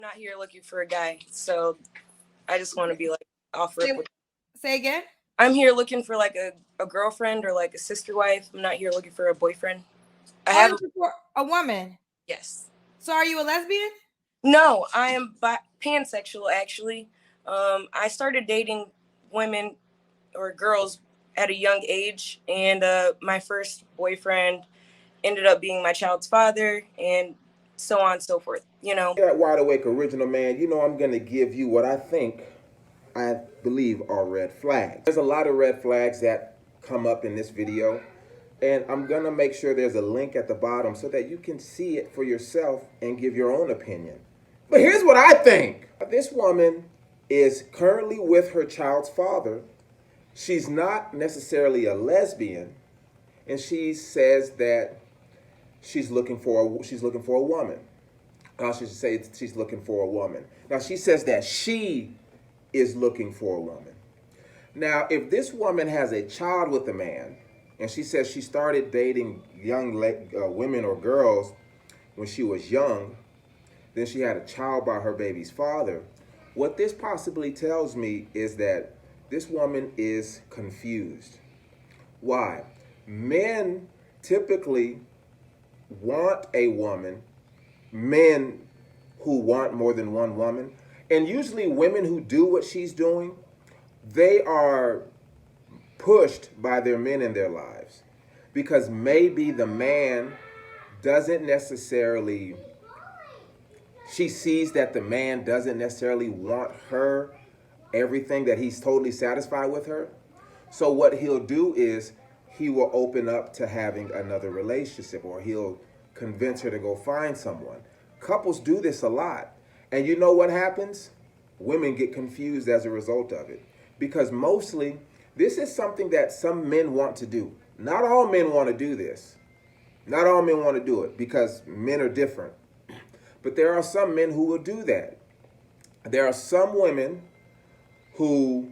Not here looking for a guy, so I just want to be like off Say, rip with. say again. I'm here looking for like a girlfriend or like a sister wife. I'm not here looking for a boyfriend. I Oh, you're have looking for a woman. yes. So are you a lesbian? No, I am pansexual actually. I started dating women or girls at a young age, and my first boyfriend ended up being my child's father, and so on and so forth. That Wide Awake Original, man, I'm going to give you what I believe are red flags. There's a lot of red flags that come up in this video, and I'm going to make sure there's a link at the bottom so that you can see it for yourself and give your own opinion. But here's what I think. This woman is currently with her child's father. She's not necessarily a lesbian, and she says that she's looking for a woman. I should say she's looking for a woman. Now she says that she is looking for a woman. Now, if this woman has a child with a man, and she says she started dating young women or girls when she was young, then she had a child by her baby's father, what this possibly tells me is that this woman is confused. Why? Men typically want a woman, men who want more than one woman, and usually women who do what she's doing, they are pushed by their men in their lives because maybe the man doesn't necessarily, she sees that the man doesn't necessarily want her everything, that he's totally satisfied with her. So what he'll do is he will open up to having another relationship, or he'll convince her to go find someone. Couples do this a lot. And you know what happens? Women get confused as a result of it. Because mostly, this is something that some men want to do. Not all men want to do this. Not all men want to do it because men are different. But there are some men who will do that. There are some women who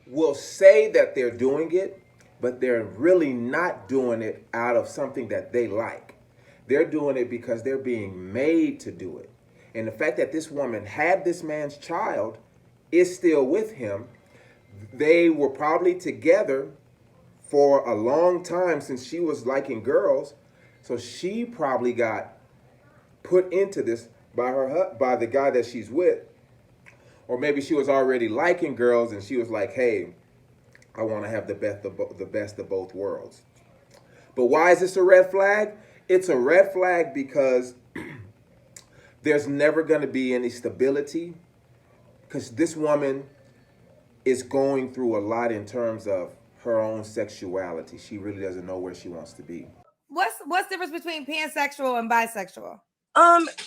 will say that they're doing it, but they're really not doing it out of something that they like. They're doing it because they're being made to do it. And the fact that this woman had this man's child, is still with him. They were probably together for a long time since she was liking girls. So she probably got put into this by the guy that she's with. Or maybe she was already liking girls and she was like, hey, I want to have the best of both worlds. But why is this a red flag? It's a red flag because there's never going to be any stability, because this woman is going through a lot in terms of her own sexuality. She really doesn't know where she wants to be. What's the difference between pansexual and bisexual?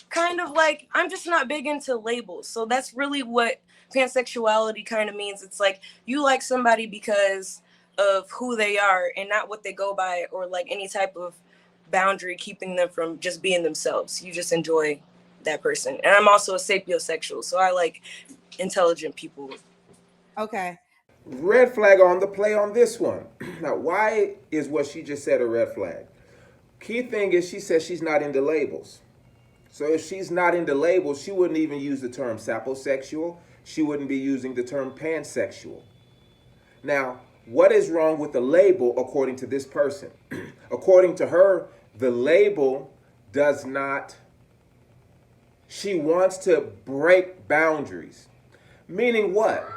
Kind of like, I'm just not big into labels. So that's really what pansexuality kind of means. It's like you like somebody because of who they are and not what they go by, or like any type of boundary keeping them from just being themselves. You just enjoy that person. And I'm also a sapiosexual, so I like intelligent people. Okay. Red flag on the play on this one. Now, why is what she just said a red flag? Key thing is she says she's not into labels. So if she's not into labels, she wouldn't even use the term saposexual. She wouldn't be using the term pansexual. Now, what is wrong with the label according to this person? According to her, the label does not, she wants to break boundaries. Meaning what?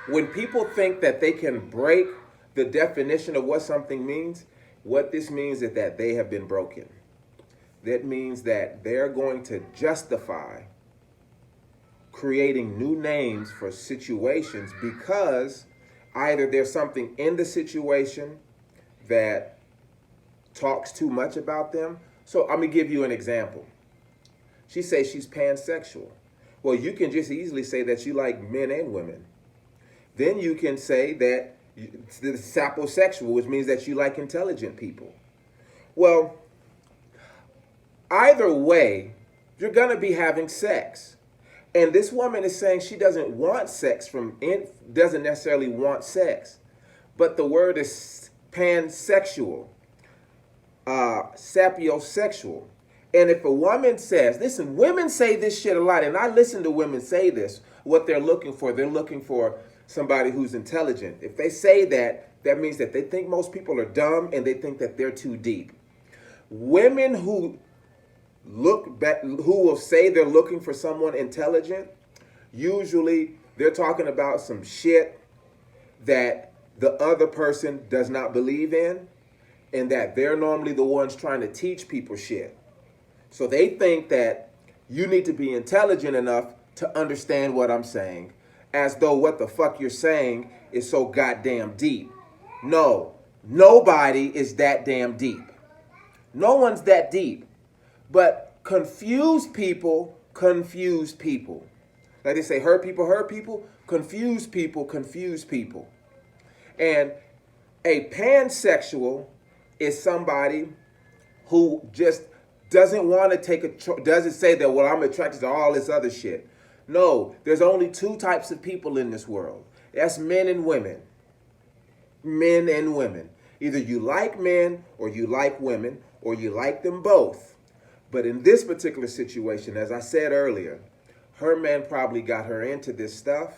When people think that they can break the definition of what something means, what this means is that they have been broken. That means that they're going to justify creating new names for situations because either there's something in the situation that talks too much about them. So I'm going to give you an example. She says she's pansexual. Well, you can just easily say that you like men and women. Then you can say that the saposexual, which means that you like intelligent people. Well, either way, you're going to be having sex. And this woman is saying she doesn't want sex doesn't necessarily want sex. But the word is pansexual, sapiosexual. And if a woman says, listen, women say this shit a lot, and I listen to women say this, what they're looking for somebody who's intelligent. If they say that, that means that they think most people are dumb and they think that they're too deep. Women who will say they're looking for someone intelligent, usually they're talking about some shit that the other person does not believe in, and that they're normally the ones trying to teach people shit. So they think that you need to be intelligent enough to understand what I'm saying, as though what the fuck you're saying is so goddamn deep. No, nobody is that damn deep. No one's that deep. But confused people confuse people. Like they say, hurt people, confuse people. And a pansexual is somebody who just doesn't want to doesn't say that, well, I'm attracted to all this other shit. No, there's only two types of people in this world. That's men and women. Men and women. Either you like men or you like women or you like them both. But in this particular situation, as I said earlier, her man probably got her into this stuff,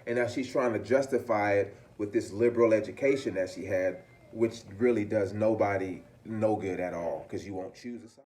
and now she's trying to justify it with this liberal education that she had, which really does nobody no good at all, because you won't choose a side.